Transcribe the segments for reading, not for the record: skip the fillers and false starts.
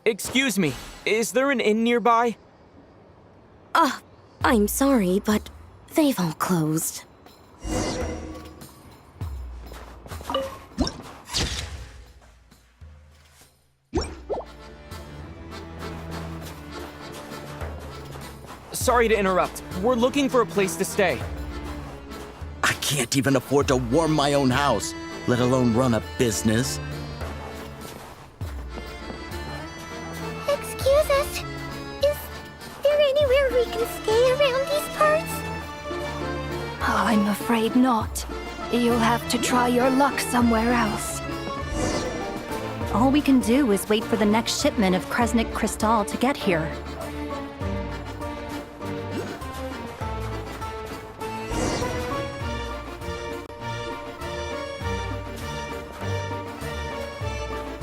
Excuse me, is there an inn nearby? I'm sorry, but they've all closed. Sorry to interrupt. We're looking for a place to stay. I can't even afford to warm my own house, let alone run a business. Excuse us. Is there anywhere we can stay around these parts? I'm afraid not. You'll have to try your luck somewhere else. All we can do is wait for the next shipment of Kresnik Crystal to get here.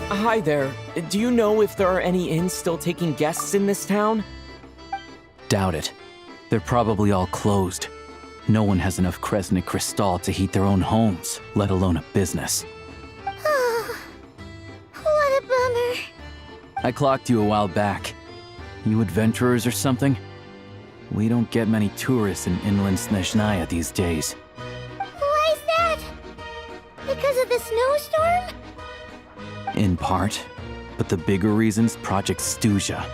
Hi there. Do you know if there are any inns still taking guests in this town? Doubt it. They're probably all closed. No one has enough Kresnik Crystal to heat their own homes, let alone a business. What a bummer. I clocked you a while back. You adventurers or something? We don't get many tourists in inland Snezhnaya these days. Why's that? Because of the snowstorm? In part. But the bigger reason's Project Stuzha.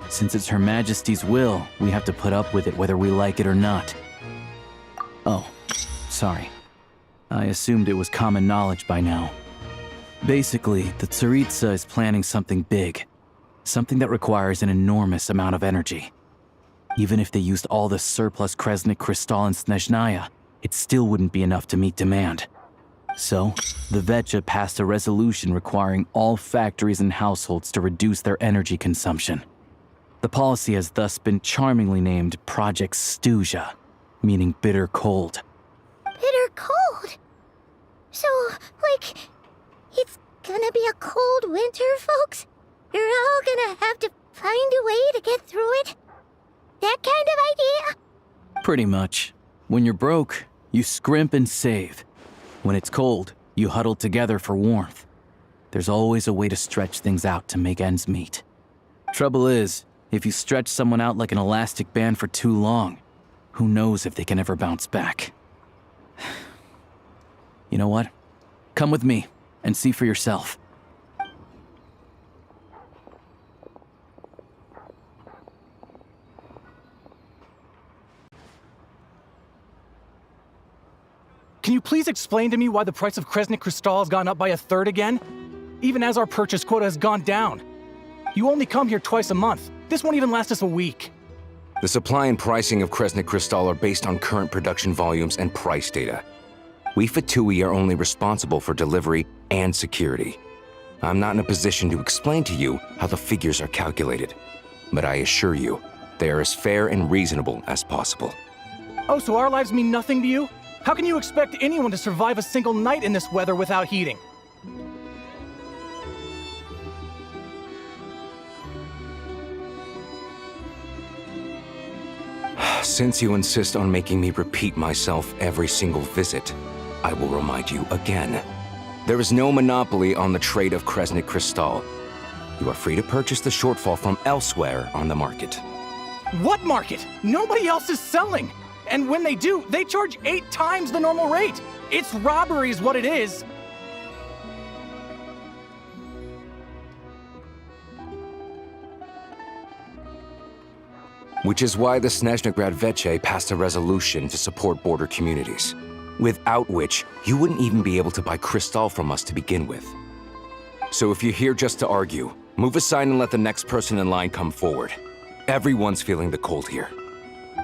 Since it's Her Majesty's will, we have to put up with it whether we like it or not. Oh, sorry. I assumed it was common knowledge by now. Basically, the Tsaritsa is planning something big. Something that requires an enormous amount of energy. Even if they used all the surplus Kresnik Crystal in Snezhnaya, it still wouldn't be enough to meet demand. So, the Vetcha passed a resolution requiring all factories and households to reduce their energy consumption. The policy has thus been charmingly named Project Stuzha, meaning bitter cold. Bitter cold? So, like, it's gonna be a cold winter, folks? You're all gonna have to find a way to get through it? That kind of idea? Pretty much. When you're broke, you scrimp and save. When it's cold, you huddle together for warmth. There's always a way to stretch things out to make ends meet. Trouble is, if you stretch someone out like an elastic band for too long, who knows if they can ever bounce back. You know what? Come with me and see for yourself. Can you please explain to me why the price of Kresnik Crystal has gone up by 1/3 again? Even as our purchase quota has gone down. You only come here twice a month. This won't even last us a week. The supply and pricing of Kresnik Crystal are based on current production volumes and price data. We Fatui are only responsible for delivery and security. I'm not in a position to explain to you how the figures are calculated, but I assure you, they are as fair and reasonable as possible. Oh, so our lives mean nothing to you? How can you expect anyone to survive a single night in this weather without heating? Since you insist on making me repeat myself every single visit, I will remind you again. There is no monopoly on the trade of Kresnik Crystal. You are free to purchase the shortfall from elsewhere on the market. What market? Nobody else is selling! And when they do, they charge 8 times the normal rate! It's robbery is what it is! Which is why the Snezhnaya Vetcha passed a resolution to support border communities, without which you wouldn't even be able to buy crystal from us to begin with. So if you're here just to argue, move aside and let the next person in line come forward. Everyone's feeling the cold here.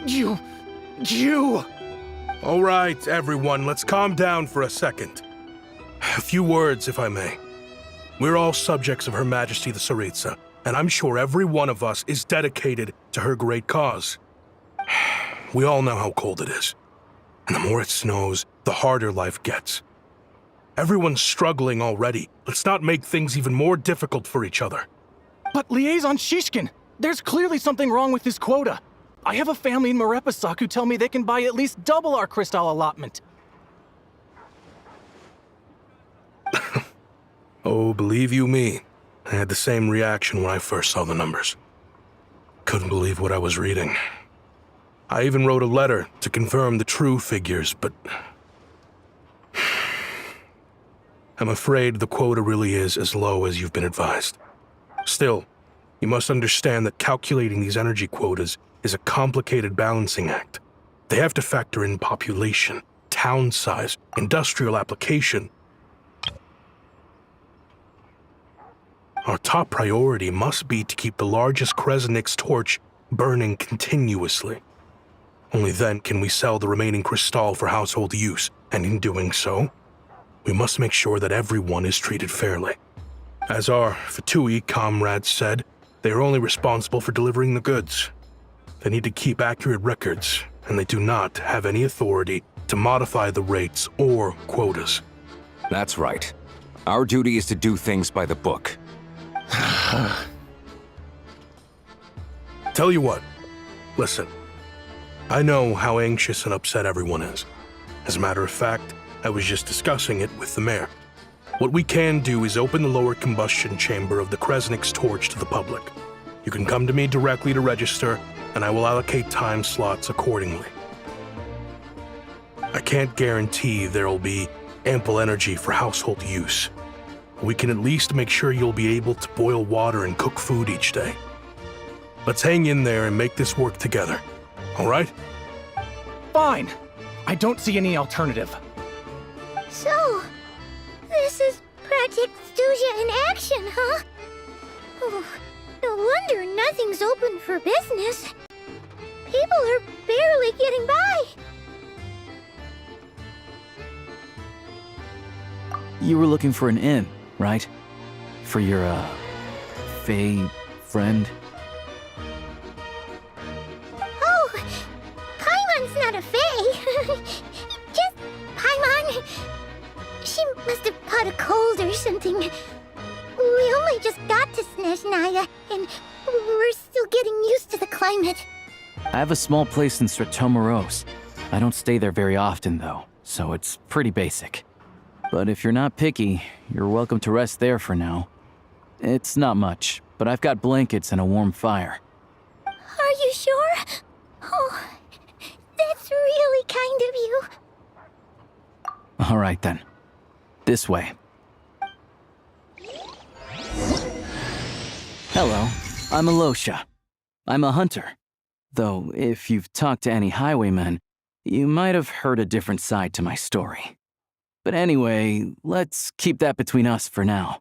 You... All right, everyone, let's calm down for a second. A few words, if I may. We're all subjects of Her Majesty the Tsaritsa, and I'm sure every one of us is dedicated to her great cause. We all know how cold it is. And the more it snows, the harder life gets. Everyone's struggling already. Let's not make things even more difficult for each other. But Liaison Shishkin, there's clearly something wrong with this quota. I have a family in Marepasak who tell me they can buy at least double our crystal allotment. Oh, believe you me, I had the same reaction when I first saw the numbers. Couldn't believe what I was reading. I even wrote a letter to confirm the true figures, but I'm afraid the quota really is as low as you've been advised. Still, you must understand that calculating these energy quotas is a complicated balancing act. They have to factor in population, town size, industrial application. Our top priority must be to keep the largest Kresnik's torch burning continuously. Only then can we sell the remaining crystal for household use, and in doing so, we must make sure that everyone is treated fairly. As our Fatui comrades said, they are only responsible for delivering the goods. They need to keep accurate records, and they do not have any authority to modify the rates or quotas. That's right. Our duty is to do things by the book. Tell you what, listen. I know how anxious and upset everyone is. As a matter of fact, I was just discussing it with the mayor. What we can do is open the lower combustion chamber of the Kresnik's torch to the public. You can come to me directly to register, and I will allocate time slots accordingly. I can't guarantee there'll be ample energy for household use. We can at least make sure you'll be able to boil water and cook food each day. Let's hang in there and make this work together, all right? Fine. I don't see any alternative. So, this is Project Stuzha in action, huh? Oh, no wonder nothing's open for business. People are barely getting by. You were looking for an inn, right? For your, Fae friend? Oh, Paimon's not a fae. Just Paimon. She must have caught a cold or something. We only just got to Snezhnaya, and we're still getting used to the climate. I have a small place in Stratomaros. I don't stay there very often, though, so it's pretty basic. But if you're not picky, you're welcome to rest there for now. It's not much, but I've got blankets and a warm fire. Are you sure? Oh, that's really kind of you. All right, then. This way. Hello, I'm Alosha. I'm a hunter. Though, if you've talked to any highwaymen, you might have heard a different side to my story. But anyway, let's keep that between us for now.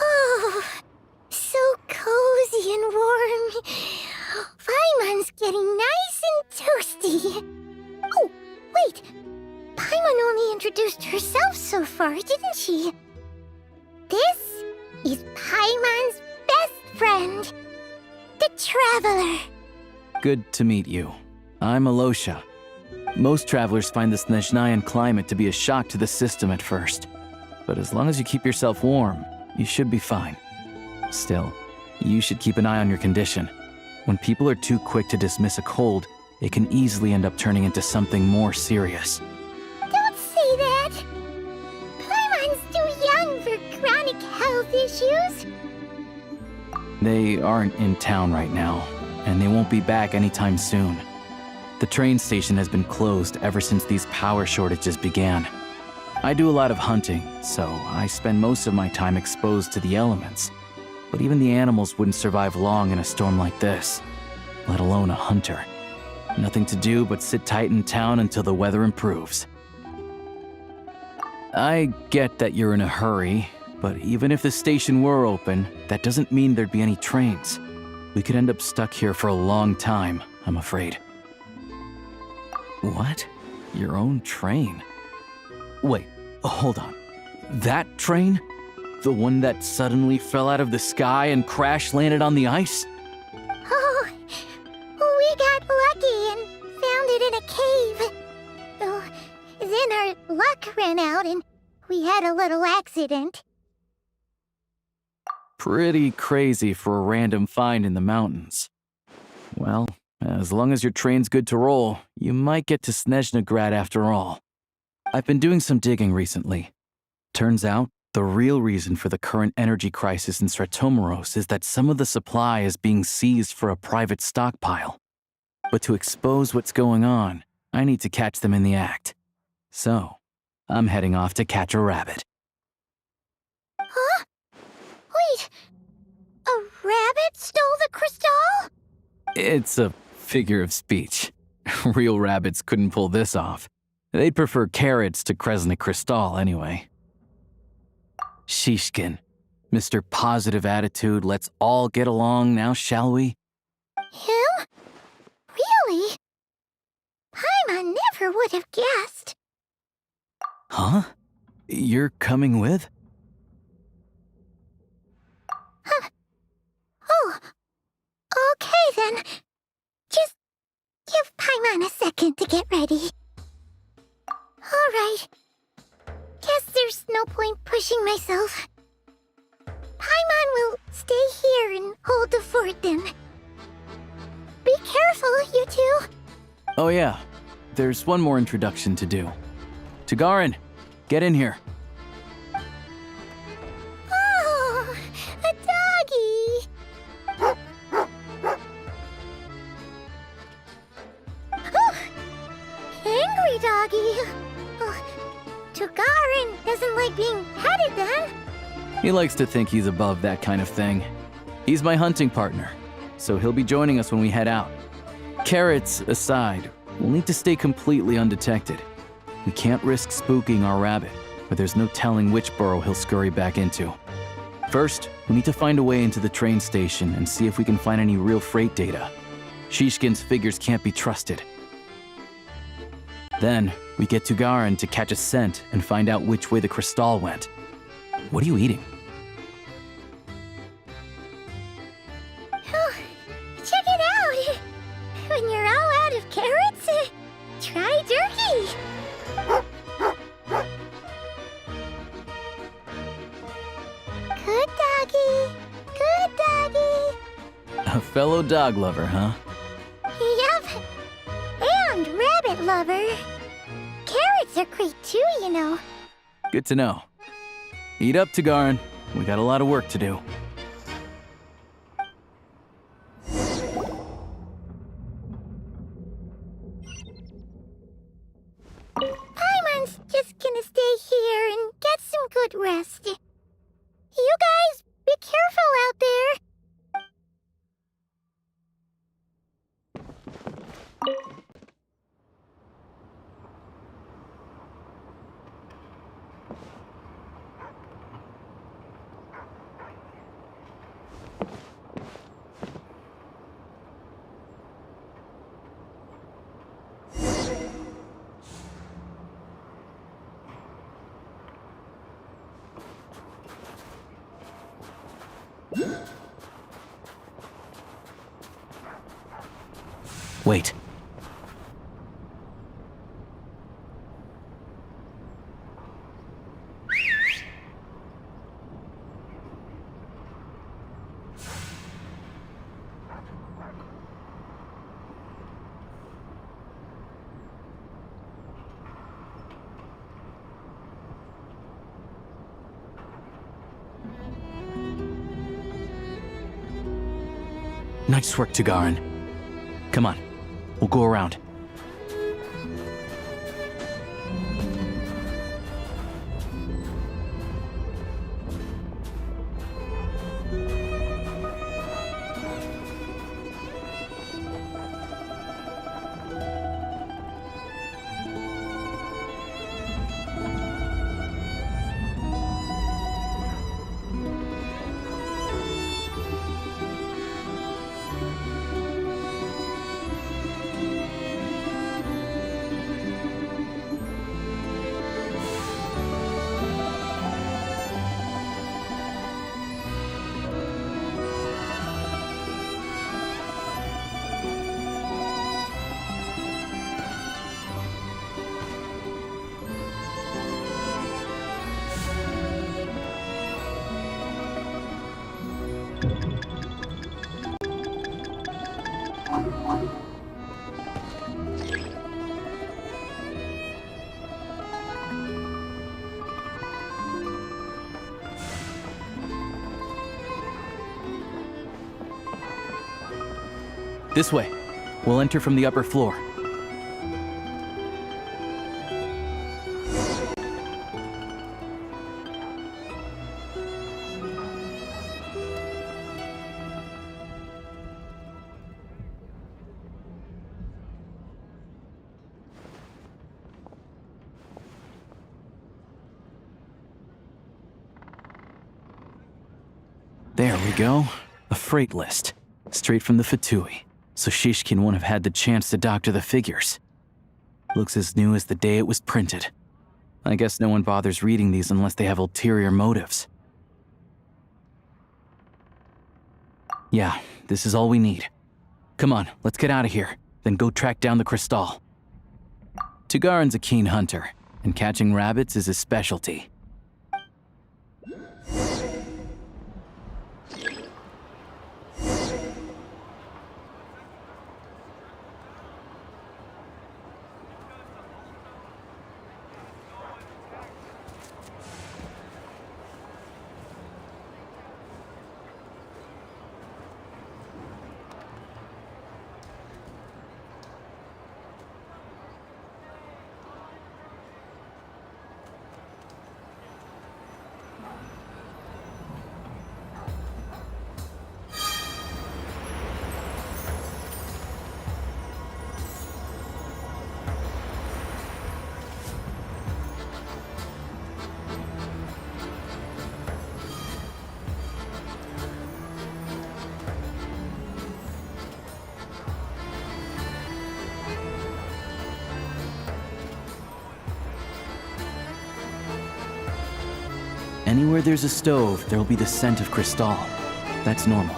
Oh, so cozy and warm. Paimon's getting nice and toasty. Oh, wait. Paimon only introduced herself so far, didn't she? This is Paimon's best friend, the Traveler. Good to meet you. I'm Alosha. Most travelers find the Snezhnayan climate to be a shock to the system at first. But as long as you keep yourself warm, you should be fine. Still, you should keep an eye on your condition. When people are too quick to dismiss a cold, it can easily end up turning into something more serious. Don't say that. Paimon's too young for chronic health issues. They aren't in town right now, and they won't be back anytime soon. The train station has been closed ever since these power shortages began. I do a lot of hunting, so I spend most of my time exposed to the elements. But even the animals wouldn't survive long in a storm like this, let alone a hunter. Nothing to do but sit tight in town until the weather improves. I get that you're in a hurry, but even if the station were open, that doesn't mean there'd be any trains. We could end up stuck here for a long time, I'm afraid. What? Your own train? Wait, hold on. That train? The one that suddenly fell out of the sky and crash landed on the ice? Oh, we got lucky and found it in a cave. Oh, then our luck ran out and we had a little accident. Pretty crazy for a random find in the mountains. Well, as long as your train's good to roll, you might get to Snezhnaya after all. I've been doing some digging recently. Turns out, the real reason for the current energy crisis in Stratomeros is that some of the supply is being seized for a private stockpile. But to expose what's going on, I need to catch them in the act. So, I'm heading off to catch a rabbit. Huh? Wait, a rabbit stole the crystal? It's a figure of speech. Real rabbits couldn't pull this off. They'd prefer carrots to Crystal Crystal anyway. Shishkin, Mr. Positive Attitude, let's all get along now, shall we? Him? Really? Paimon never would have guessed. Huh? You're coming with? Huh. Oh, okay then. Just give Paimon a second to get ready. All right. Guess there's no point pushing myself. Paimon will stay here and hold the fort then. Be careful, you two. Oh yeah, there's one more introduction to do. Tagarin, get in here. Oh, a doggy. Oh, angry doggy. Oh, Tagarin doesn't like being petted then. He likes to think he's above that kind of thing. He's my hunting partner, so he'll be joining us when we head out. Carrots aside, we'll need to stay completely undetected. We can't risk spooking our rabbit, but there's no telling which burrow he'll scurry back into. First, we need to find a way into the train station and see if we can find any real freight data. Shishkin's figures can't be trusted. Then, we get Tagarin to catch a scent and find out which way the crystal went. What are you eating? Oh, check it out. When you're all out of carrots, try jerky. Good doggy. Good doggy. A fellow dog lover, huh? Yup. And rabbit lover. Carrots are great too, you know. Good to know. Eat up, Tagarin. We got a lot of work to do. Paimon's just gonna stay here and get some good rest. You guys, be careful out there. Wait. Nice work, Tagarin. Come on, we'll go around. This way. We'll enter from the upper floor. There we go. A freight list. Straight from the Fatui. So Shishkin won't have had the chance to doctor the figures. Looks as new as the day it was printed. I guess no one bothers reading these unless they have ulterior motives. Yeah, this is all we need. Come on, let's get out of here, then go track down the Crystal. Tugarin's a keen hunter, and catching rabbits is his specialty. Anywhere there's a stove, there'll be the scent of Crystal. That's normal.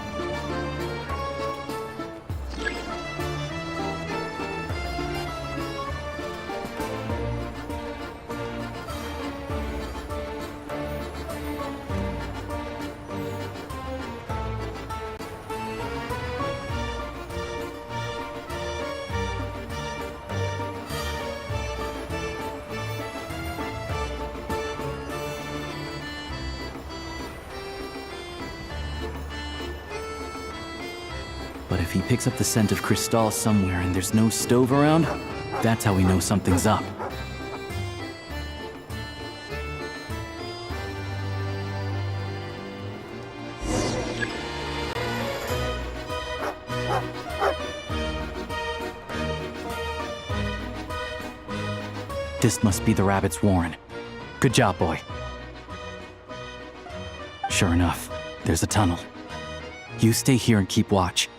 But if he picks up the scent of Crystal somewhere and there's no stove around, that's how we know something's up. This must be the rabbit's warren. Good job, boy. Sure enough, there's a tunnel. You stay here and keep watch.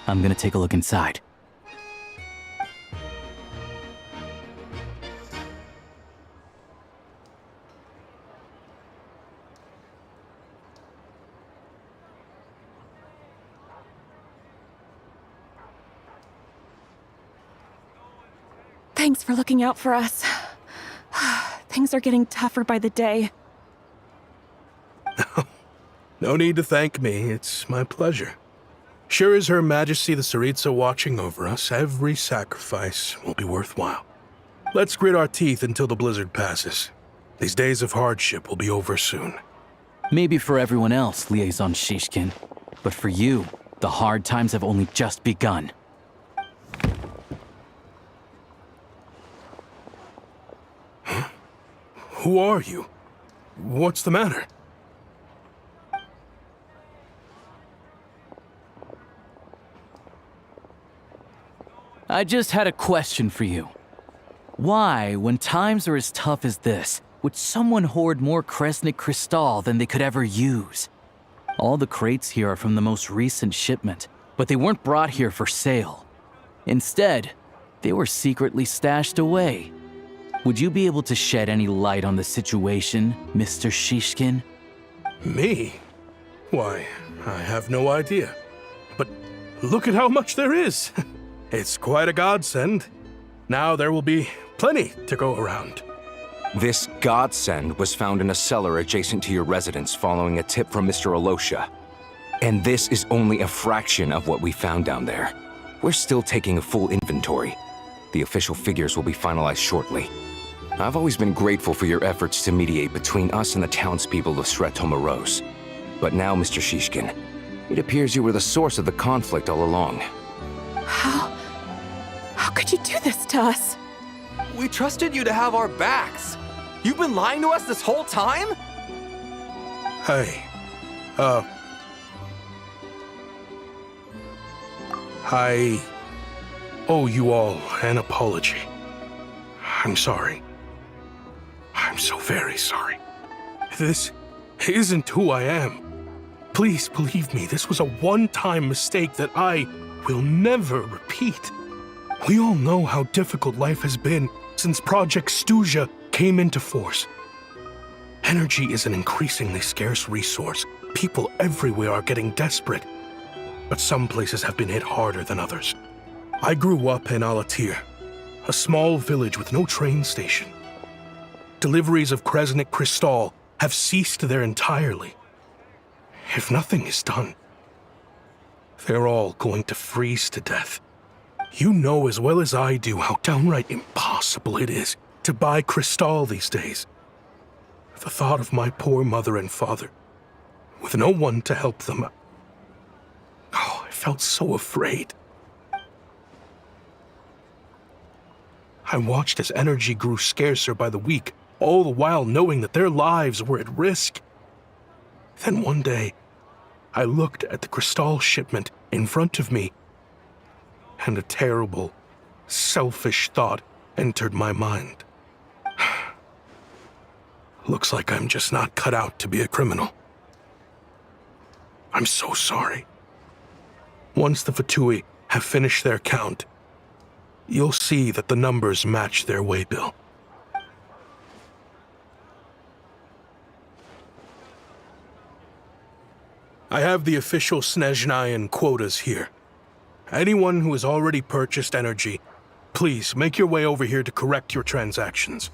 I'm gonna take a look inside. Thanks for looking out for us. Things are getting tougher by the day. No need to thank me. It's my pleasure. Sure is Her Majesty the Tsaritsa watching over us, every sacrifice will be worthwhile. Let's grit our teeth until the blizzard passes. These days of hardship will be over soon. Maybe for everyone else, Liaison Shishkin. But for you, the hard times have only just begun. Huh? Who are you? What's the matter? I just had a question for you. Why, when times are as tough as this, would someone hoard more Kresnik Crystal than they could ever use? All the crates here are from the most recent shipment, but they weren't brought here for sale. Instead, they were secretly stashed away. Would you be able to shed any light on the situation, Mr. Shishkin? Me? Why, I have no idea. But look at how much there is. It's quite a godsend. Now there will be plenty to go around. This godsend was found in a cellar adjacent to your residence following a tip from Mr. Alosha. And this is only a fraction of what we found down there. We're still taking a full inventory. The official figures will be finalized shortly. I've always been grateful for your efforts to mediate between us and the townspeople of Sretomaros. But now, Mr. Shishkin, it appears you were the source of the conflict all along. How could you do this to us? We trusted you to have our backs. You've been lying to us this whole time? Hey, I owe you all an apology. I'm sorry. I'm so very sorry. This isn't who I am. Please believe me, this was a one-time mistake that I will never repeat. We all know how difficult life has been since Project Stuzha came into force. Energy is an increasingly scarce resource. People everywhere are getting desperate. But some places have been hit harder than others. I grew up in Alatir, a small village with no train station. Deliveries of Kresnik Crystal have ceased there entirely. If nothing is done, they're all going to freeze to death. You know as well as I do how downright impossible it is to buy Crystal these days. The thought of my poor mother and father, with no one to help them, I felt so afraid. I watched as energy grew scarcer by the week, all the while knowing that their lives were at risk. Then one day, I looked at the Crystal shipment in front of me, and a terrible, selfish thought entered my mind. Looks like I'm just not cut out to be a criminal. I'm so sorry. Once the Fatui have finished their count, you'll see that the numbers match their waybill. I have the official Snezhnayan quotas here. Anyone who has already purchased energy, please make your way over here to correct your transactions.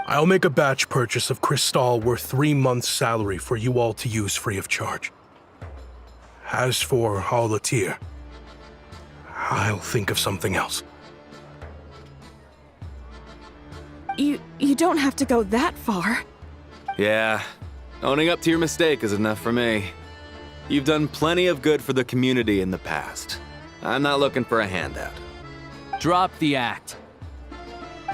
I'll make a batch purchase of Crystal worth 3 months' salary for you all to use free of charge. As for Alatir, I'll think of something else. You don't have to go that far. Yeah, owning up to your mistake is enough for me. You've done plenty of good for the community in the past. I'm not looking for a handout. Drop the act.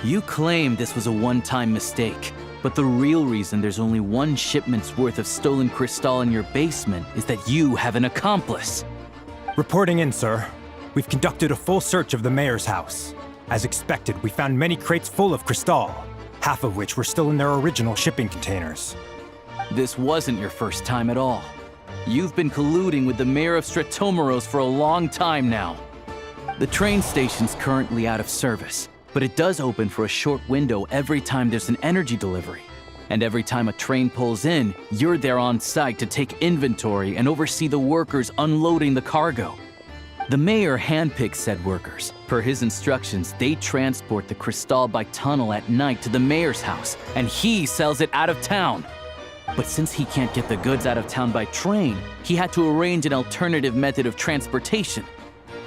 You claim this was a one-time mistake, but the real reason there's only one shipment's worth of stolen Crystal in your basement is that you have an accomplice. Reporting in, sir. We've conducted a full search of the mayor's house. As expected, we found many crates full of Crystal, half of which were still in their original shipping containers. This wasn't your first time at all. You've been colluding with the mayor of Stratomeros for a long time now. The train station's currently out of service, but it does open for a short window every time there's an energy delivery. And every time a train pulls in, you're there on site to take inventory and oversee the workers unloading the cargo. The mayor handpicks said workers. Per his instructions, they transport the Crystal by tunnel at night to the mayor's house, and he sells it out of town. But since he can't get the goods out of town by train, he had to arrange an alternative method of transportation.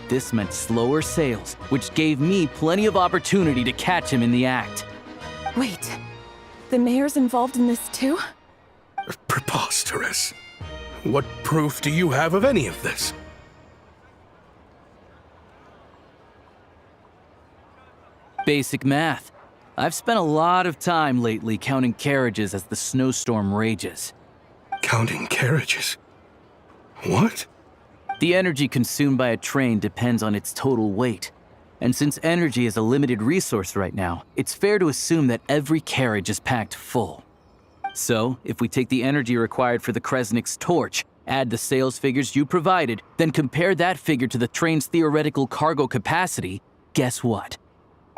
This meant slower sales, which gave me plenty of opportunity to catch him in the act. Wait, the mayor's involved in this too? Preposterous. What proof do you have of any of this? Basic math. I've spent a lot of time lately counting carriages as the snowstorm rages. Counting carriages? What? The energy consumed by a train depends on its total weight. And since energy is a limited resource right now, it's fair to assume that every carriage is packed full. So, if we take the energy required for the Kresnik's torch, add the sales figures you provided, then compare that figure to the train's theoretical cargo capacity, guess what?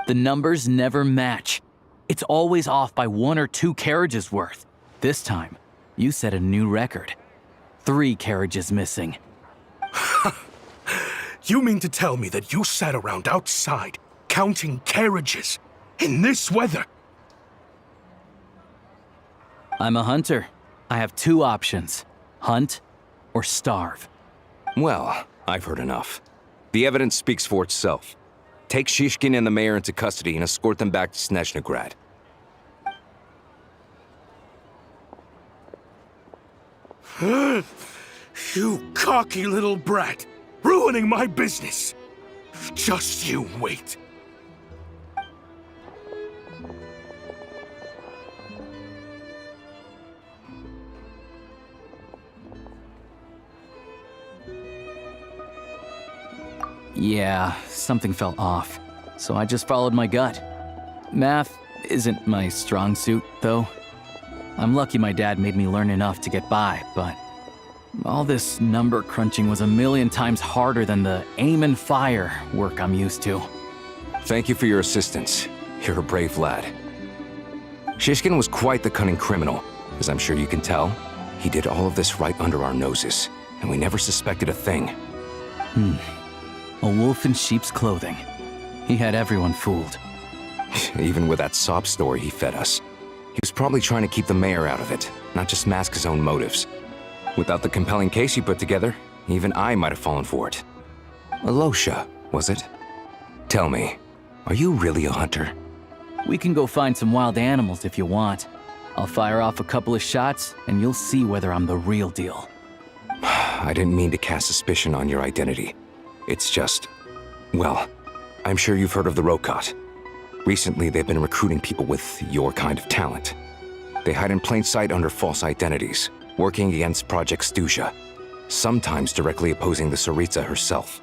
The numbers never match. It's always off by 1 or 2 carriages worth. This time, you set a new record. 3 carriages missing. You mean to tell me that you sat around outside, counting carriages, in this weather? I'm a hunter. I have 2 options. Hunt or starve. Well, I've heard enough. The evidence speaks for itself. Take Shishkin and the mayor into custody and escort them back to Snezhnagrad. You cocky little brat, ruining my business. Just you wait. Yeah, something felt off, so I just followed my gut. Math isn't my strong suit, though. I'm lucky my dad made me learn enough to get by, but all this number crunching was a million times harder than the aim and fire work I'm used to. Thank you for your assistance. You're a brave lad. Shishkin was quite the cunning criminal, as I'm sure you can tell. He did all of this right under our noses, and we never suspected a thing. A wolf in sheep's clothing. He had everyone fooled. Even with that sob story he fed us. He was probably trying to keep the mayor out of it, not just mask his own motives. Without the compelling case he put together, even I might have fallen for it. Alosha, was it? Tell me, are you really a hunter? We can go find some wild animals if you want. I'll fire off a couple of shots, and you'll see whether I'm the real deal. I didn't mean to cast suspicion on your identity. It's just... well, I'm sure you've heard of the Rokot. Recently, they've been recruiting people with your kind of talent. They hide in plain sight under false identities, working against Project Stuzha, sometimes directly opposing the Tsaritsa herself.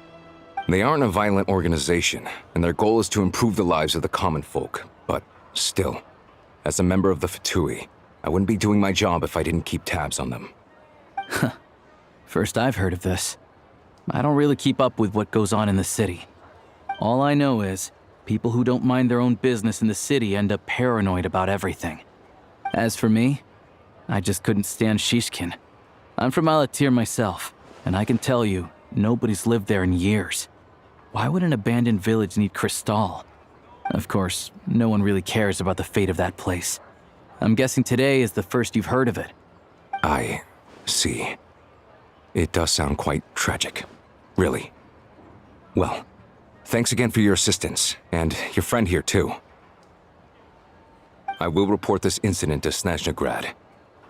They aren't a violent organization, and their goal is to improve the lives of the common folk, but still, as a member of the Fatui, I wouldn't be doing my job if I didn't keep tabs on them. First I've heard of this. I don't really keep up with what goes on in the city. All I know is, people who don't mind their own business in the city end up paranoid about everything. As for me, I just couldn't stand Shishkin. I'm from Alatir myself, and I can tell you, nobody's lived there in years. Why would an abandoned village need Crystal? Of course, no one really cares about the fate of that place. I'm guessing today is the first you've heard of it. I see. It does sound quite tragic. Really. Well, thanks again for your assistance, and your friend here too. I will report this incident to Snezhnaya.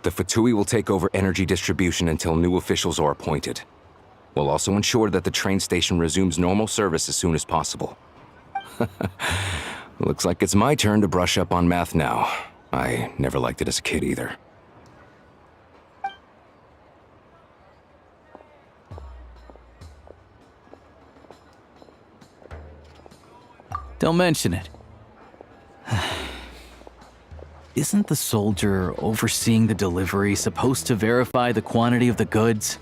The Fatui will take over energy distribution until new officials are appointed. We'll also ensure that the train station resumes normal service as soon as possible. Looks like it's my turn to brush up on math now. I never liked it as a kid either. Don't mention it. Isn't the soldier overseeing the delivery supposed to verify the quantity of the goods?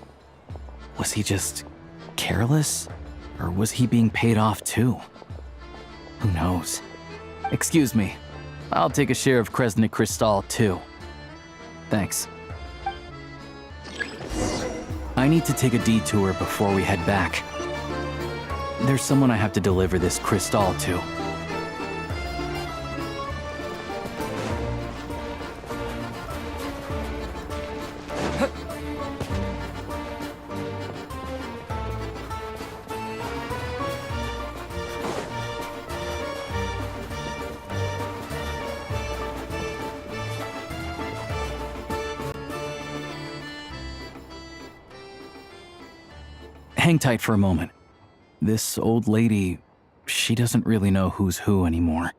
Was he just careless? Or was he being paid off too? Who knows? Excuse me. I'll take a share of Crystal Crystal too. Thanks. I need to take a detour before we head back. There's someone I have to deliver this crystal to. Hang tight for a moment. This old lady, she doesn't really know who's who anymore.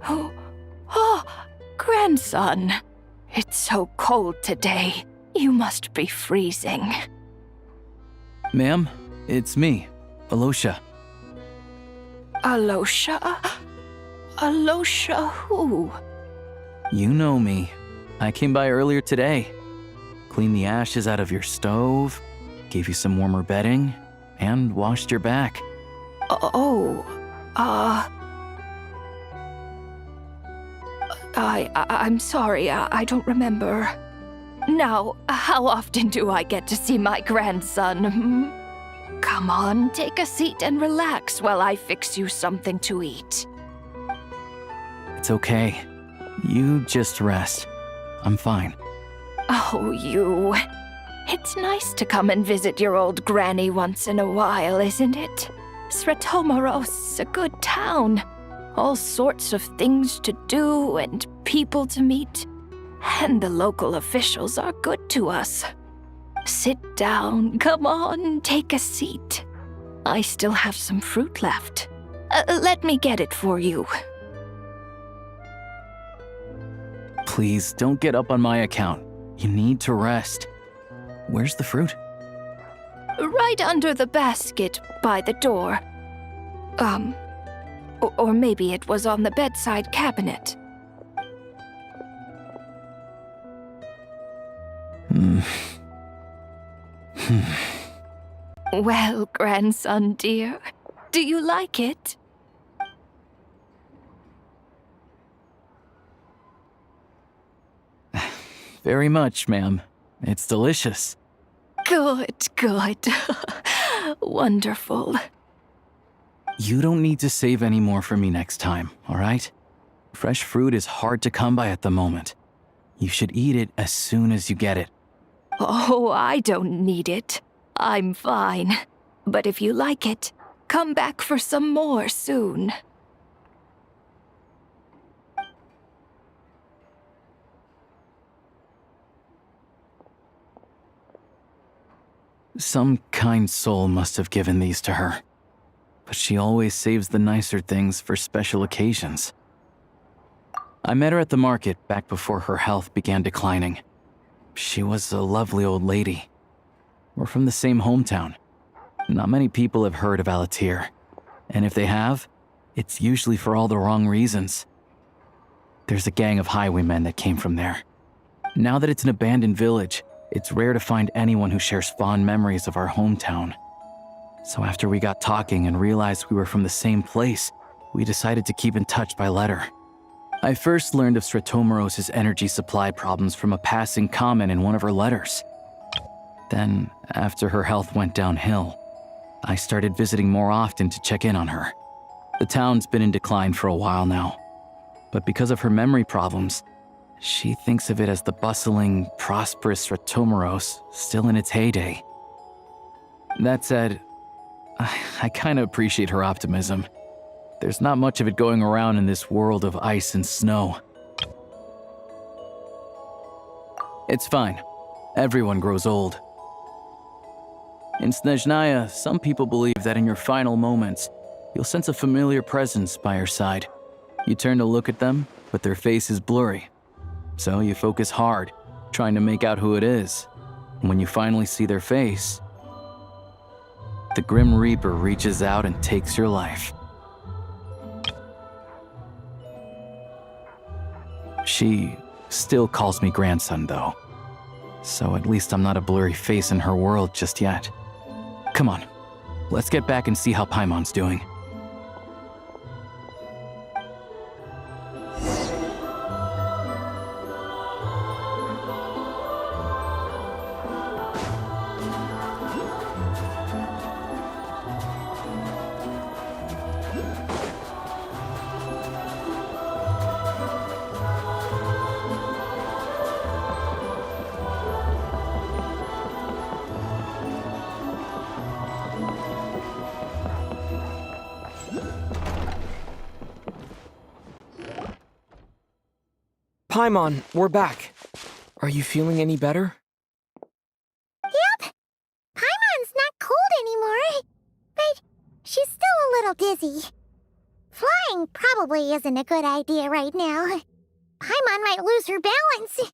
Oh, grandson. It's so cold today. You must be freezing. Ma'am, it's me, Alosha. Alosha? Alosha who? You know me. I came by earlier today. Cleaned the ashes out of your stove, gave you some warmer bedding, and washed your back. I'm sorry, I don't remember. Now, how often do I get to see my grandson? Come on, take a seat and relax while I fix you something to eat. It's okay. You just rest. I'm fine. Oh, you. It's nice to come and visit your old granny once in a while, isn't it? Sretomoros, a good town. All sorts of things to do and people to meet. And the local officials are good to us. Sit down, come on, take a seat. I still have some fruit left. Let me get it for you. Please, don't get up on my account. You need to rest. Where's the fruit? Right under the basket by the door. Or maybe it was on the bedside cabinet. Well, grandson dear, do you like it? Very much, ma'am. It's delicious. Good, good. Wonderful. You don't need to save any more for me next time, all right? Fresh fruit is hard to come by at the moment. You should eat it as soon as you get it. Oh, I don't need it. I'm fine. But if you like it, come back for some more soon. Some kind soul must have given these to her. But she always saves the nicer things for special occasions. I met her at the market back before her health began declining. She was a lovely old lady. We're from the same hometown. Not many people have heard of Alatir. And if they have, it's usually for all the wrong reasons. There's a gang of highwaymen that came from there. Now that it's an abandoned village, it's rare to find anyone who shares fond memories of our hometown. So after we got talking and realized we were from the same place, we decided to keep in touch by letter. I first learned of Stratomoros's energy supply problems from a passing comment in one of her letters. Then, after her health went downhill, I started visiting more often to check in on her. The town's been in decline for a while now, but because of her memory problems, she thinks of it as the bustling, prosperous Stratomoros still in its heyday. That said, I kinda appreciate her optimism. There's not much of it going around in this world of ice and snow. It's fine. Everyone grows old. In Snezhnaya, some people believe that in your final moments, you'll sense a familiar presence by your side. You turn to look at them, but their face is blurry. So you focus hard, trying to make out who it is. And when you finally see their face, the Grim Reaper reaches out and takes your life. She still calls me grandson, though. So at least I'm not a blurry face in her world just yet. Come on, let's get back and see how Paimon's doing. Paimon, we're back. Are you feeling any better? Yep. Paimon's not cold anymore, but she's still a little dizzy. Flying probably isn't a good idea right now. Paimon might lose her balance.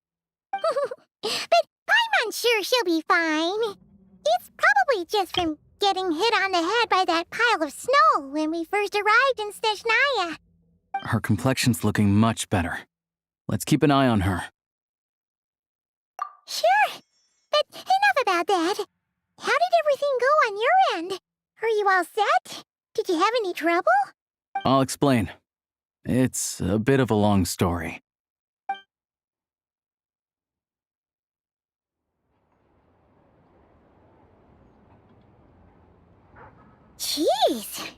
But Paimon's sure she'll be fine. It's probably just from getting hit on the head by that pile of snow when we first arrived in Snezhnaya. Her complexion's looking much better. Let's keep an eye on her. Sure, but enough about that. How did everything go on your end? Are you all set? Did you have any trouble? I'll explain. It's a bit of a long story. Jeez,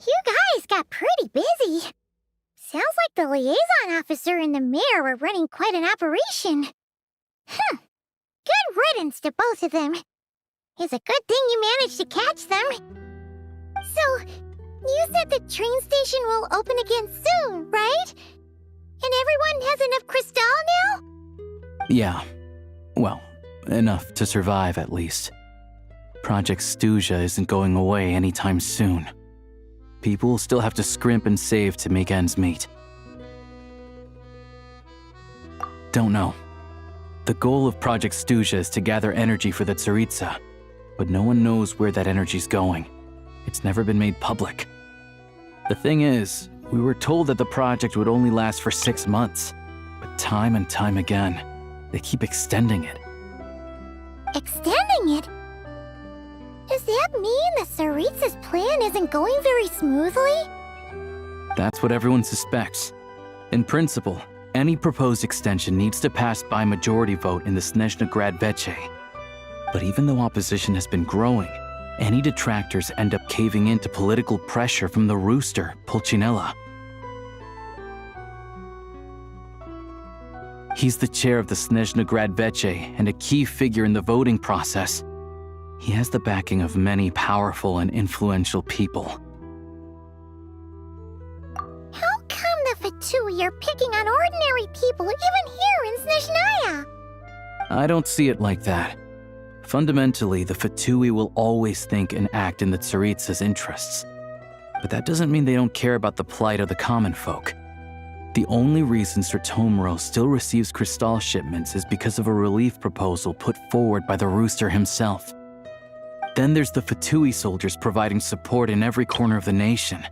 you guys got pretty busy. Sounds like the liaison officer and the mayor were running quite an operation. Good riddance to both of them. It's a good thing you managed to catch them. So, You said the train station will open again soon, right? And everyone has enough crystal now? Yeah. Well, enough to survive at least. Project Stuzha isn't going away anytime soon. People will still have to scrimp and save to make ends meet. Don't know. The goal of Project Stuzha is to gather energy for the Tsaritsa, but no one knows where that energy's going. It's never been made public. The thing is, we were told that the project would only last for 6 months, but time and time again, they keep extending it. Extending it? Does that mean the Tsaritsa's plan isn't going very smoothly? That's what everyone suspects. In principle, any proposed extension needs to pass by majority vote in the Snezhnaya Veche. But even though opposition has been growing, any detractors end up caving in to political pressure from the rooster, Pulcinella. He's the chair of the Snezhnaya Veche and a key figure in the voting process. He has the backing of many powerful and influential people. How come the Fatui are picking on ordinary people even here in Snezhnaya? I don't see it like that. Fundamentally, the Fatui will always think and act in the Tsaritsa's interests. But that doesn't mean they don't care about the plight of the common folk. The only reason Sir Tomro still receives crystal shipments is because of a relief proposal put forward by the rooster himself. Then there's the Fatui soldiers providing support in every corner of the nation.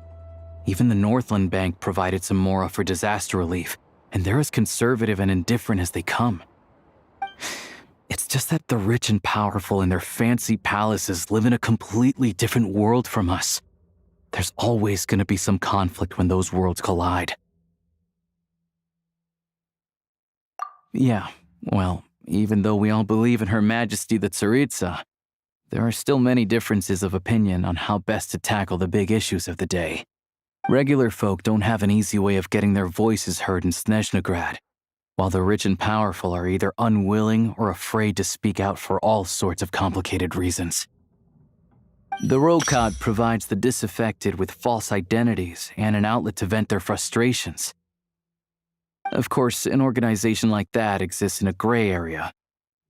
Even the Northland Bank provided some mora for disaster relief, and they're as conservative and indifferent as they come. It's just that the rich and powerful in their fancy palaces live in a completely different world from us. There's always going to be some conflict when those worlds collide. Yeah, well, even though we all believe in Her Majesty the Tsaritsa, there are still many differences of opinion on how best to tackle the big issues of the day. Regular folk don't have an easy way of getting their voices heard in Snezhnaya, while the rich and powerful are either unwilling or afraid to speak out for all sorts of complicated reasons. The Rokad provides the disaffected with false identities and an outlet to vent their frustrations. Of course, an organization like that exists in a gray area.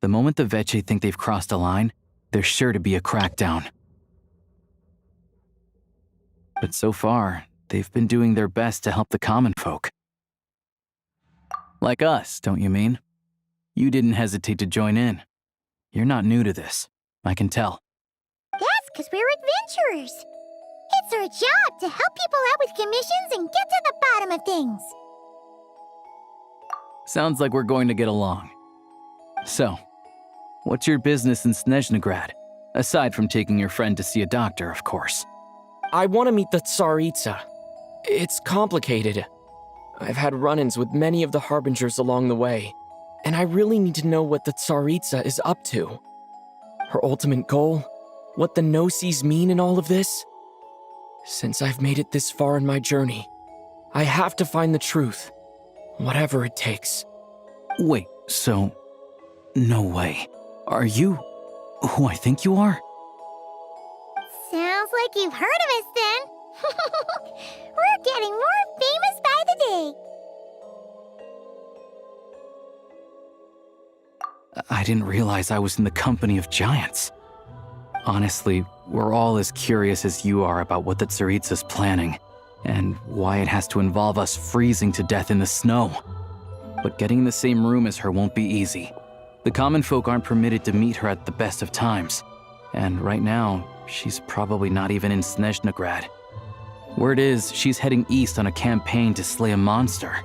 The moment the Veche think they've crossed a line, there's sure to be a crackdown. But so far, they've been doing their best to help the common folk. Like us, don't you mean? You didn't hesitate to join in. You're not new to this, I can tell. That's because we're adventurers. It's our job to help people out with commissions and get to the bottom of things. Sounds like we're going to get along. So, what's your business in Snezhnaya? Aside from taking your friend to see a doctor, of course. I want to meet the Tsaritsa. It's complicated. I've had run-ins with many of the Harbingers along the way, and I really need to know what the Tsaritsa is up to. Her ultimate goal? What the no-sees mean in all of this? Since I've made it this far in my journey, I have to find the truth, whatever it takes. Wait, so... no way. Are you who I think you are? Sounds like you've heard of us then. We're getting more famous by the day. I didn't realize I was in the company of giants. Honestly, we're all as curious as you are about what the Tsaritsa's planning, and why it has to involve us freezing to death in the snow. But getting in the same room as her won't be easy. The common folk aren't permitted to meet her at the best of times, and right now, she's probably not even in Snezhnaya. Word is, she's heading east on a campaign to slay a monster.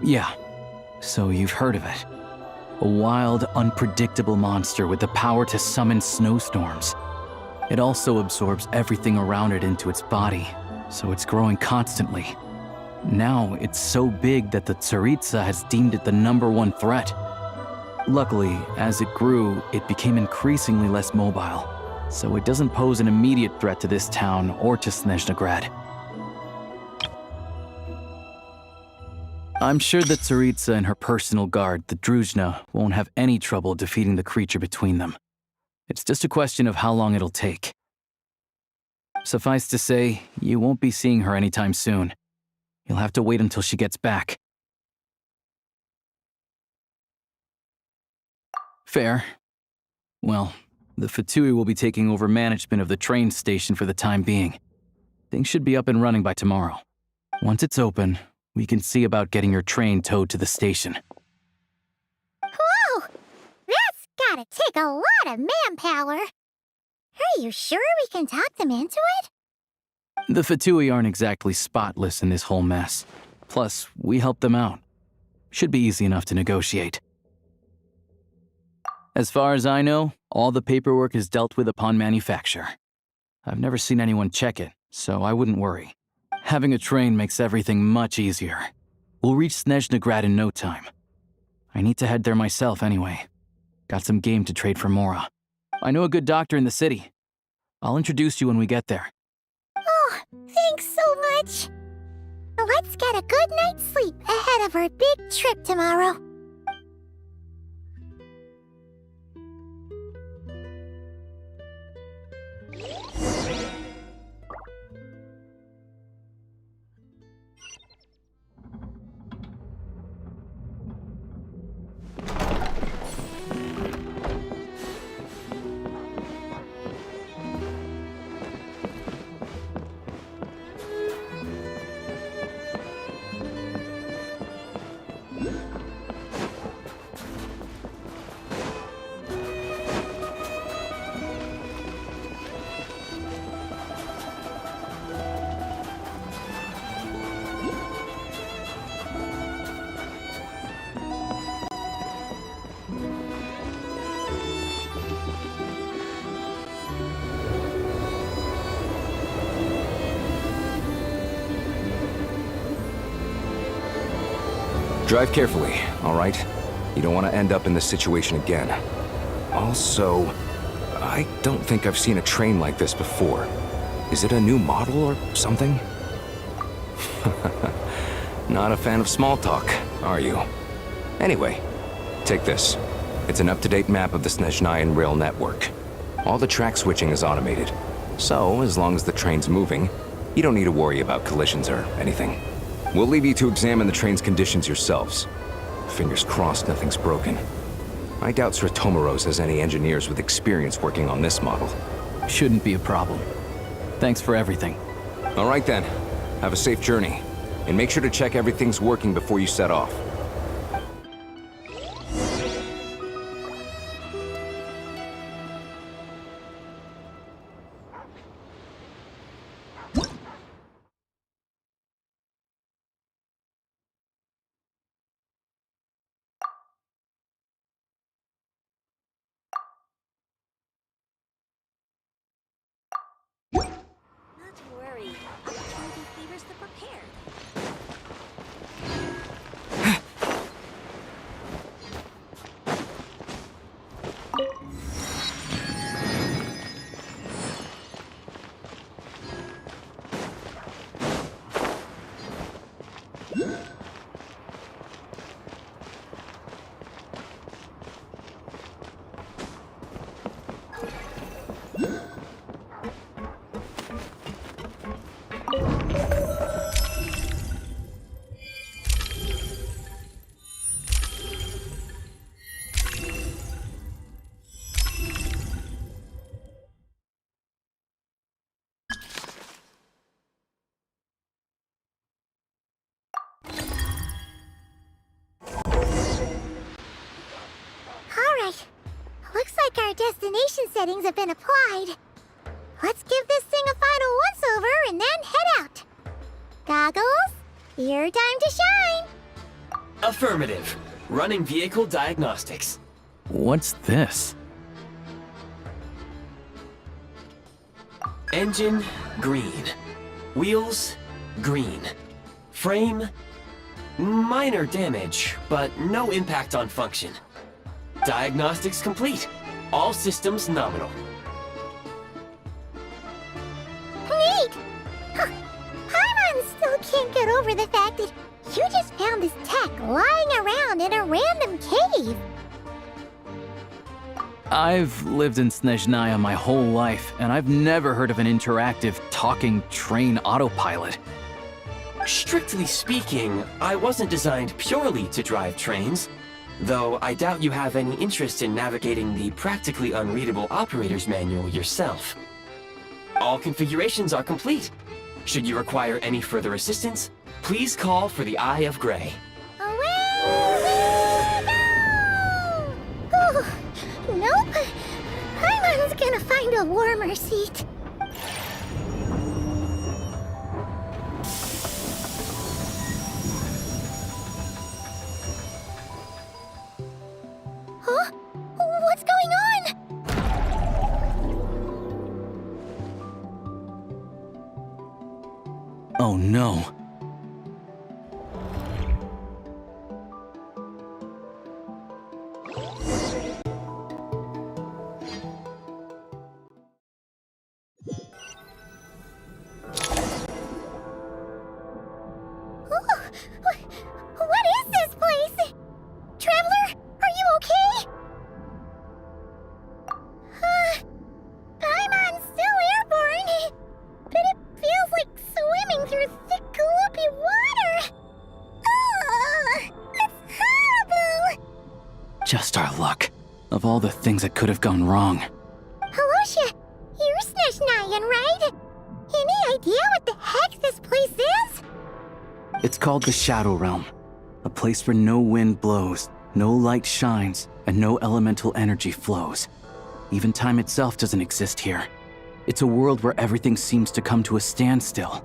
Yeah, so you've heard of it. A wild, unpredictable monster with the power to summon snowstorms. It also absorbs everything around it into its body, so it's growing constantly. Now, it's so big that the Tsaritsa has deemed it the #1 threat. Luckily, as it grew, it became increasingly less mobile, so it doesn't pose an immediate threat to this town or to Snezhnaya. I'm sure that Tsaritsa and her personal guard, the Druzhna, won't have any trouble defeating the creature between them. It's just a question of how long it'll take. Suffice to say, you won't be seeing her anytime soon. You'll have to wait until she gets back. Fair. Well, the Fatui will be taking over management of the train station for the time being. Things should be up and running by tomorrow. Once it's open, we can see about getting your train towed to the station. Whoa! That's gotta take a lot of manpower. Are you sure we can talk them into it? The Fatui aren't exactly spotless in this whole mess. Plus, we helped them out. Should be easy enough to negotiate. As far as I know, all the paperwork is dealt with upon manufacture. I've never seen anyone check it, so I wouldn't worry. Having a train makes everything much easier. We'll reach Snezhnaya in no time. I need to head there myself anyway. Got some game to trade for Mora. I know a good doctor in the city. I'll introduce you when we get there. Oh, thanks so much. Let's get a good night's sleep ahead of our big trip tomorrow. Drive carefully, all right? You don't want to end up in this situation again. Also, I don't think I've seen a train like this before. Is it a new model or something? Not a fan of small talk, are you? Anyway, take this. It's an up-to-date map of the Snezhnaya rail network. All the track switching is automated. So, as long as the train's moving, you don't need to worry about collisions or anything. We'll leave you to examine the train's conditions yourselves. Fingers crossed nothing's broken. I doubt Sir Tomoros has any engineers with experience working on this model. Shouldn't be a problem. Thanks for everything. All right then. Have a safe journey. And make sure to check everything's working before you set off. Not to worry. Opportunity favors the prepared. Looks like our destination settings have been applied. Let's give this thing a final once-over and then head out. Goggles, your time to shine. Affirmative. Running vehicle diagnostics. What's this? Engine, green. Wheels, green. Frame, minor damage, but no impact on function. Diagnostics complete. All systems nominal. Neat! Huh. Paimon still can't get over the fact that you just found this tech lying around in a random cave. I've lived in Snezhnaya my whole life, and I've never heard of an interactive, talking train autopilot. Strictly speaking, I wasn't designed purely to drive trains, though I doubt you have any interest in navigating the practically unreadable operator's manual yourself. All configurations are complete. Should you require any further assistance, please call for the Eye of Grey. Nope. Paimon's gonna find a warmer seat. Huh? What's going on? Oh no. What is this place? Traveler, are you okay? Paimon's still airborne, but it feels like swimming through thick, gloopy water. It's horrible! Just our luck. Of all the things that could have gone wrong. Halosha, you're Snezhnayan, right? Any idea what the heck this place is? It's called the Shadow Realm. A place where no wind blows, no light shines, and no elemental energy flows. Even time itself doesn't exist here. It's a world where everything seems to come to a standstill.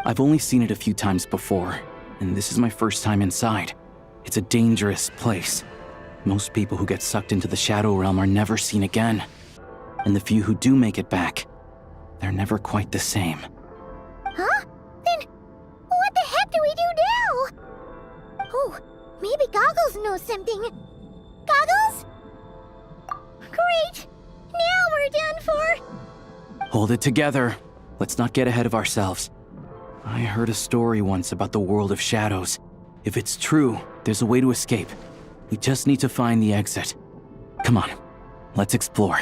I've only seen it a few times before, and this is my first time inside. It's a dangerous place. Most people who get sucked into the Shadow Realm are never seen again. And the few who do make it back, they're never quite the same. Huh? Then what the heck do we do now? Oh, maybe Goggles knows something. Goggles? Great! Now we're done for! Hold it together. Let's not get ahead of ourselves. I heard a story once about the world of shadows. If it's true, there's a way to escape. We just need to find the exit. Come on, let's explore.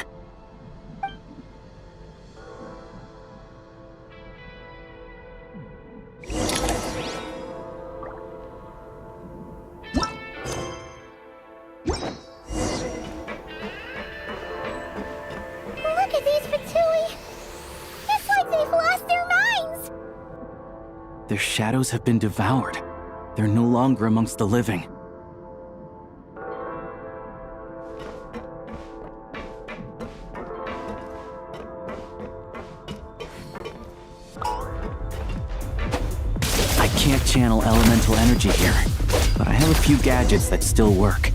Look at these Fatui! It's like they've lost their minds! Their shadows have been devoured. They're no longer amongst the living. I can't channel elemental energy here, but I have a few gadgets that still work.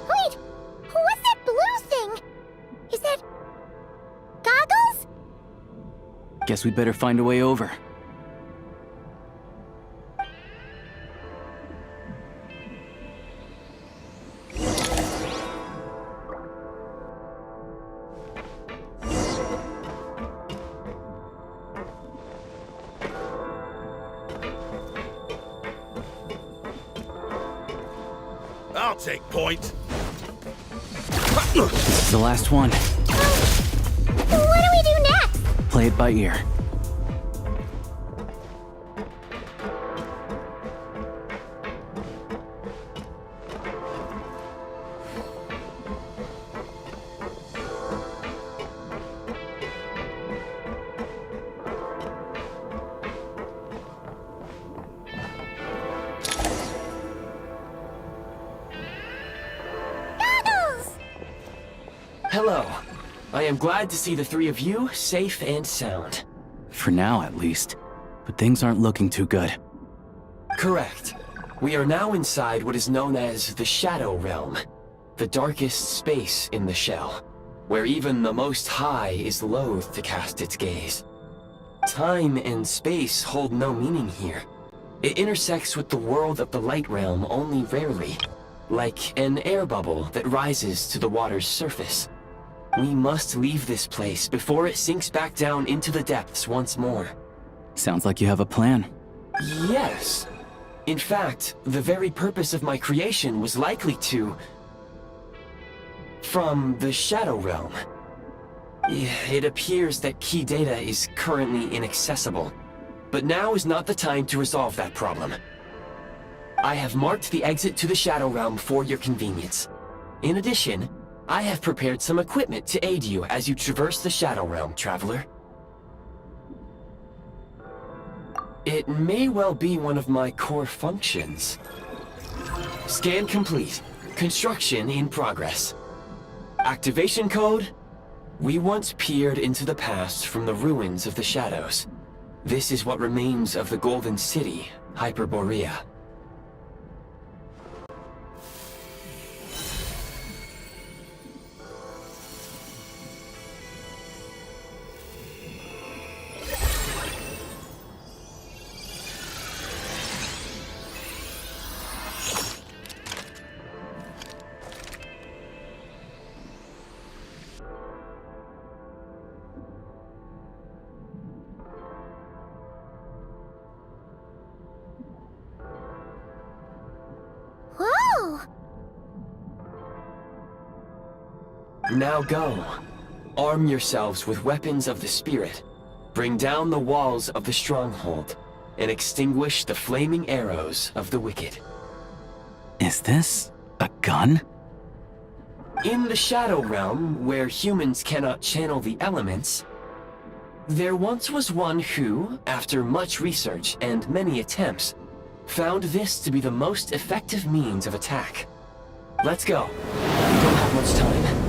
Wait! What's that blue thing? Is that... Goggles? Guess we'd better find a way over. I'll take point. This is the last one. What do we do next? Play it by ear. Goggles! Hello. I am glad to see the three of you safe and sound. For now, at least. But things aren't looking too good. Correct. We are now inside what is known as the Shadow Realm, the darkest space in the shell, where even the Most High is loath to cast its gaze. Time and space hold no meaning here. It intersects with the world of the Light Realm only rarely, like an air bubble that rises to the water's surface. We must leave this place before it sinks back down into the depths once more. Sounds like you have a plan. Yes. In fact, the very purpose of my creation was likely to... from the Shadow Realm. It appears that key data is currently inaccessible, but now is not the time to resolve that problem. I have marked the exit to the Shadow Realm for your convenience. In addition, I have prepared some equipment to aid you as you traverse the Shadow Realm, Traveler. It may well be one of my core functions. Scan complete. Construction in progress. Activation code? We once peered into the past from the ruins of the Shadows. This is what remains of the Golden City, Hyperborea. Whoa! Now go. Arm yourselves with weapons of the spirit. Bring down the walls of the stronghold, and extinguish the flaming arrows of the wicked. Is this a gun? In the Shadow Realm, where humans cannot channel the elements, there once was one who, after much research and many attempts, found this to be the most effective means of attack. Let's go. We don't have much time.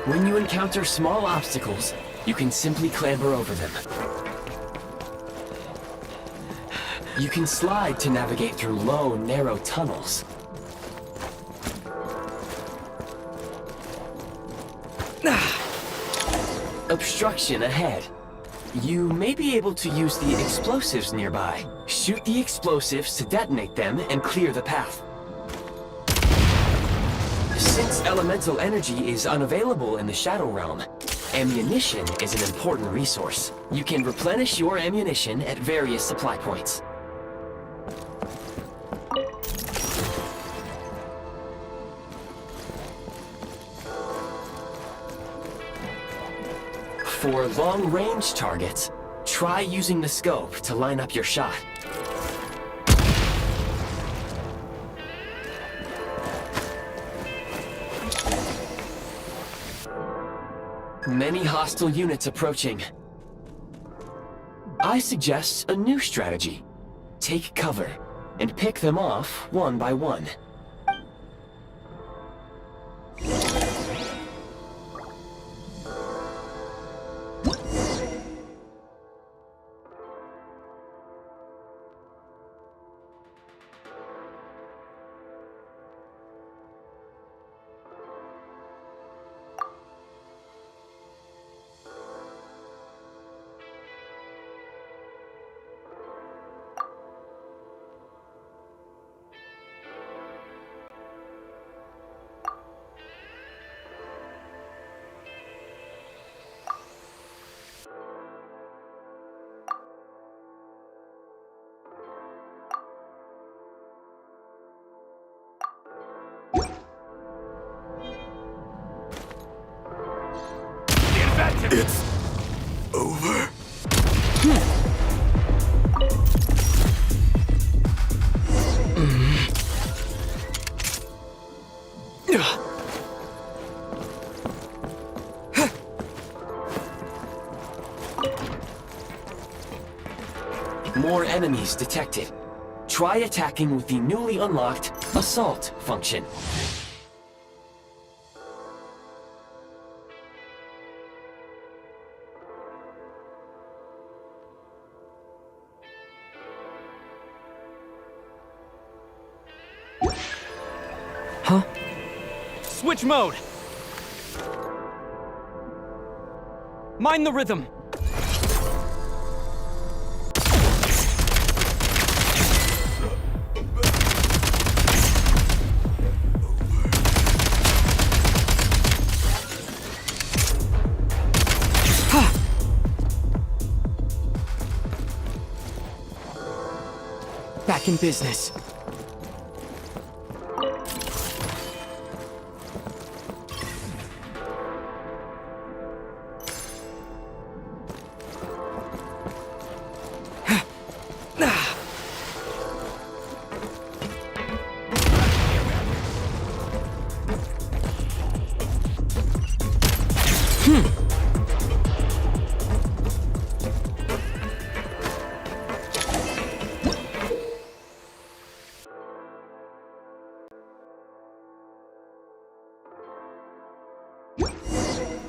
When you encounter small obstacles, you can simply clamber over them. You can slide to navigate through low, narrow tunnels. Obstruction ahead. You may be able to use the explosives nearby. Shoot the explosives to detonate them and clear the path. Since elemental energy is unavailable in the Shadow Realm, ammunition is an important resource. You can replenish your ammunition at various supply points. For long-range targets, try using the scope to line up your shot. Many hostile units approaching. I suggest a new strategy. Take cover, and pick them off one by one. It's over. More enemies detected. Try attacking with the newly unlocked Assault function. Huh? Switch mode! Mind the rhythm! Back in business.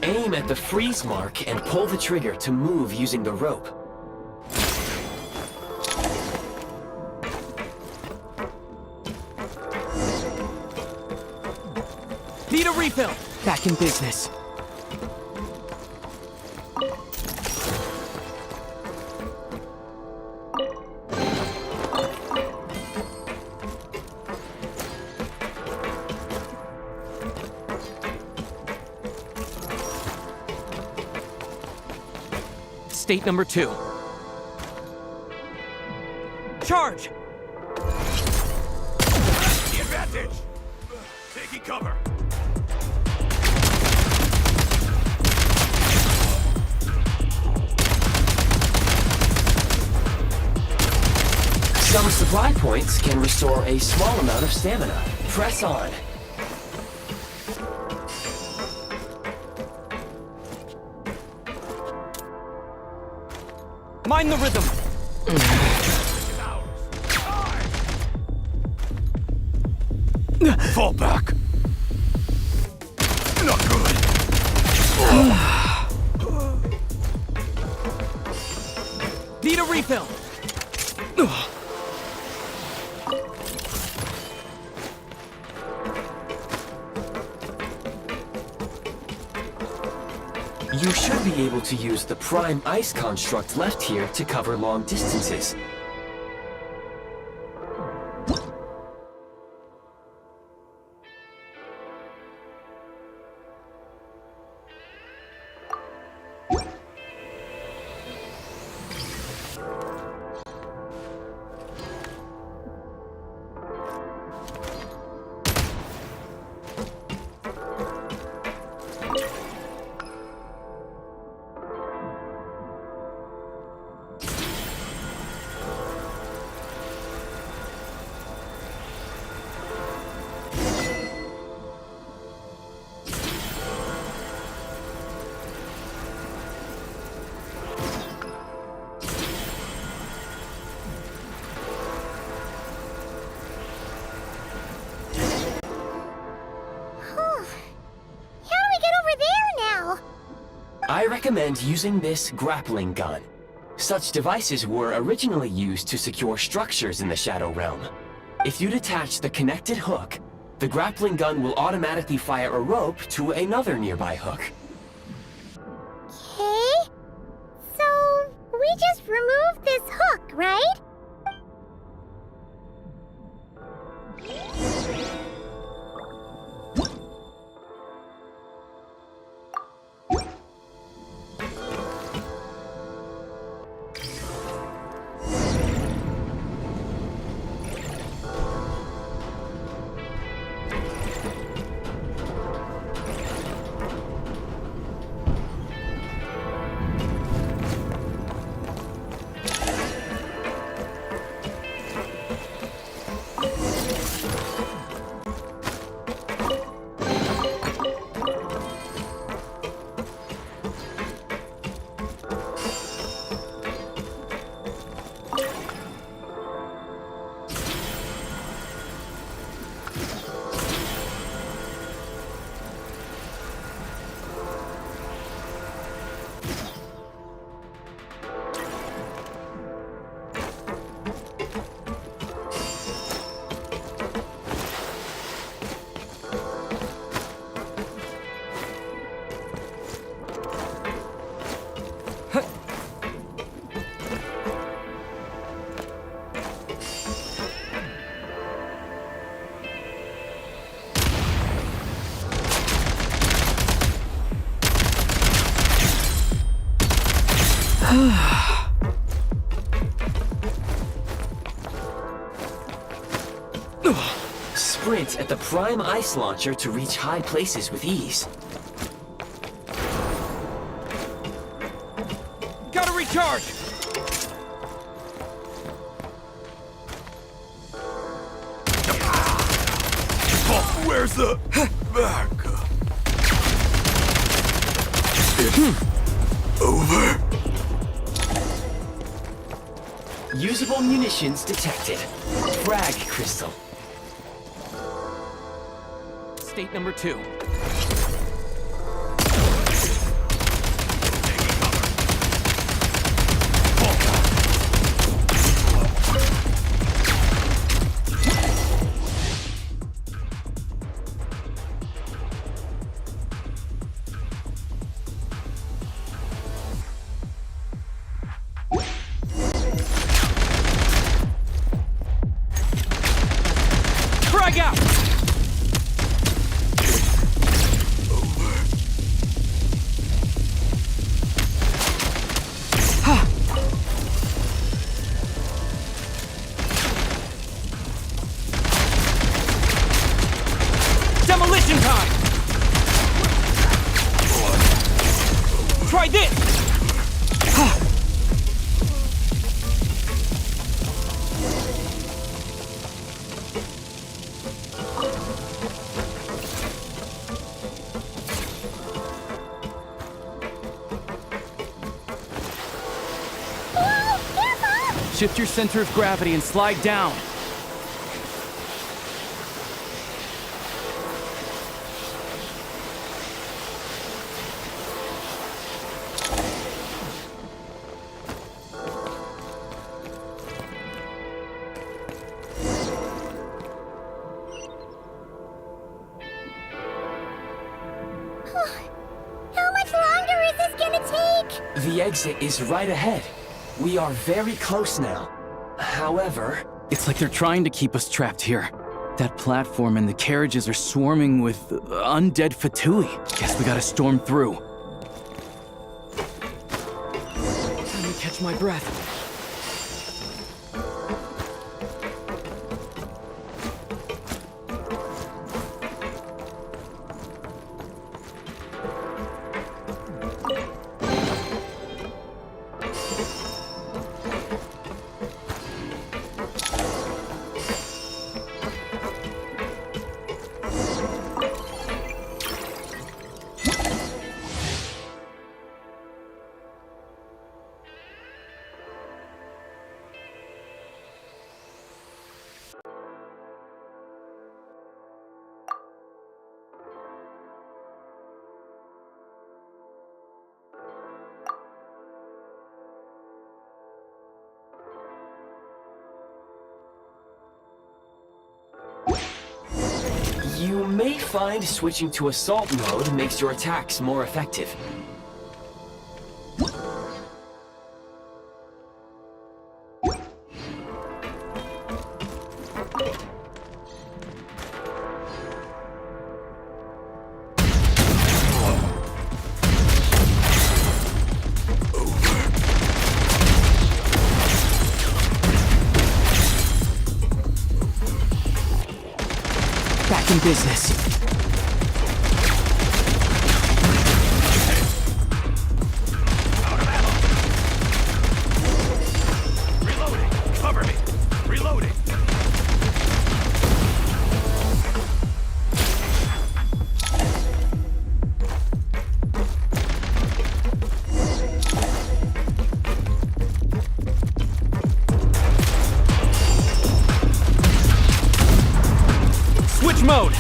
Aim at the freeze mark and pull the trigger to move using the rope. Need a refill! Back in business. State number 2. Charge! The advantage! Taking cover. Some supply points can restore a small amount of stamina. Press on. Mind the rhythm! Fall back. Not good. Need a refill! You should be able to use the prime ice construct left here to cover long distances. I recommend using this grappling gun. Such devices were originally used to secure structures in the Shadow Realm. If you detach the connected hook, the grappling gun will automatically fire a rope to another nearby hook. Okay. So, we just removed this hook, right? Sprint at the prime ice launcher to reach high places with ease. Gotta recharge! Oh, where's the backup? It's over. Usable munitions detected. Frag crystal. State number 2. Frag out! Demolition time! Try this! Shift your center of gravity and slide down. How much longer is this gonna take? The exit is right ahead. We are very close now. However... It's like they're trying to keep us trapped here. That platform and the carriages are swarming with undead Fatui. Guess we gotta storm through. Time to catch my breath. You may find switching to assault mode makes your attacks more effective. Back in business. Reloading. Cover me. Reloading. Switch mode!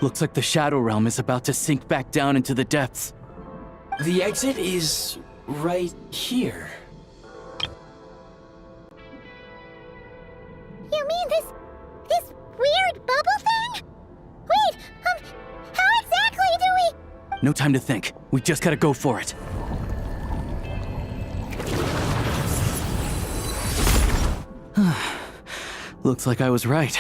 Looks like the Shadow Realm is about to sink back down into the depths. The exit is right here. You mean this weird bubble thing? Wait, how exactly do we... No time to think. We just gotta go for it. Looks like I was right.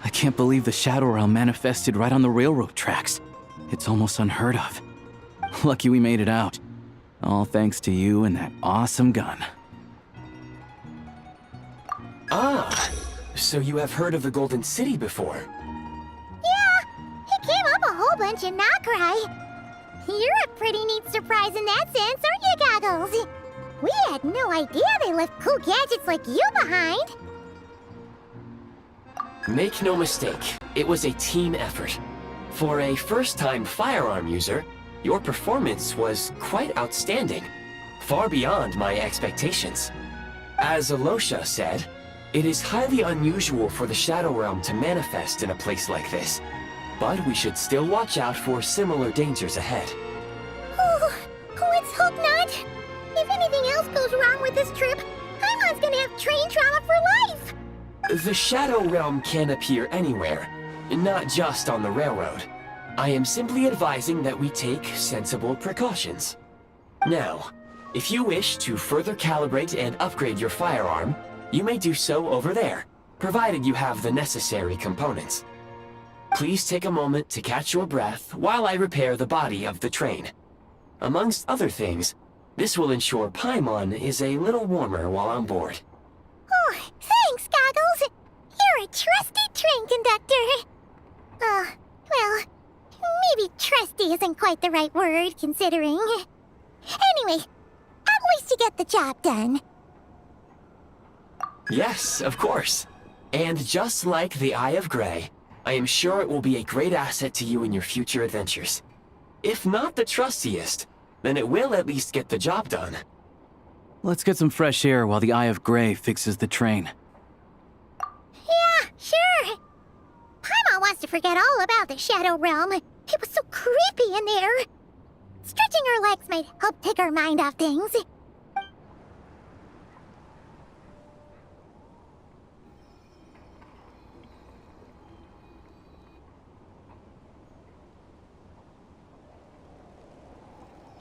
I can't believe the Shadow Realm manifested right on the railroad tracks. It's almost unheard of. Lucky we made it out. All thanks to you and that awesome gun. Ah, so you have heard of the Golden City before? Yeah, it came up a whole bunch in Nakrai. You're a pretty neat surprise in that sense, aren't you, Goggles? We had no idea they left cool gadgets like you behind. Make no mistake, it was a team effort. For a first-time firearm user, your performance was quite outstanding, far beyond my expectations. As Alosha said, it is highly unusual for the Shadow Realm to manifest in a place like this, but we should still watch out for similar dangers ahead. Oh, let's hope not. If anything else goes wrong with this trip, Paimon's gonna have train trauma for life. The Shadow Realm can appear anywhere, not just on the railroad. I am simply advising that we take sensible precautions. Now, if you wish to further calibrate and upgrade your firearm, you may do so over there, provided you have the necessary components. Please take a moment to catch your breath while I repair the body of the train. Amongst other things, this will ensure Paimon is a little warmer while on board. Oh, thanks, Goggles. You're a trusty train conductor. Well, maybe trusty isn't quite the right word, considering. Anyway, at least you get the job done. Yes, of course. And just like the Eye of Grey, I am sure it will be a great asset to you in your future adventures. If not the trustiest, then it will at least get the job done. Let's get some fresh air while the Eye of Grey fixes the train. Yeah, sure. Paimon wants to forget all about the Shadow Realm. It was so creepy in there. Stretching her legs might help take her mind off things.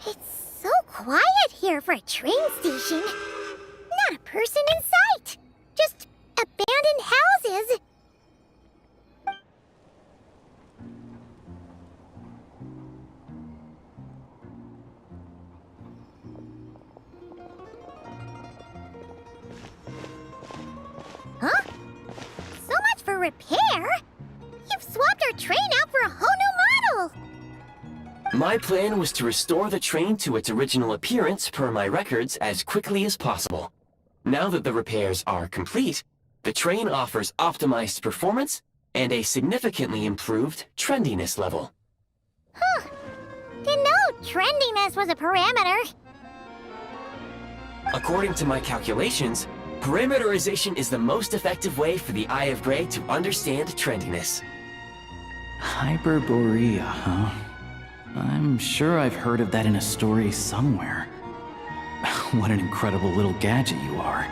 It's so quiet here for a train station. Not a person in sight. Just abandoned houses. Huh? So much for repair? You've swapped our train out for a whole new model! My plan was to restore the train to its original appearance per my records as quickly as possible. Now that the repairs are complete, the train offers optimized performance and a significantly improved trendiness level. Huh. Didn't know trendiness was a parameter. According to my calculations, parameterization is the most effective way for the Eye of Grey to understand trendiness. Hyperborea, huh? I'm sure I've heard of that in a story somewhere. What an incredible little gadget you are.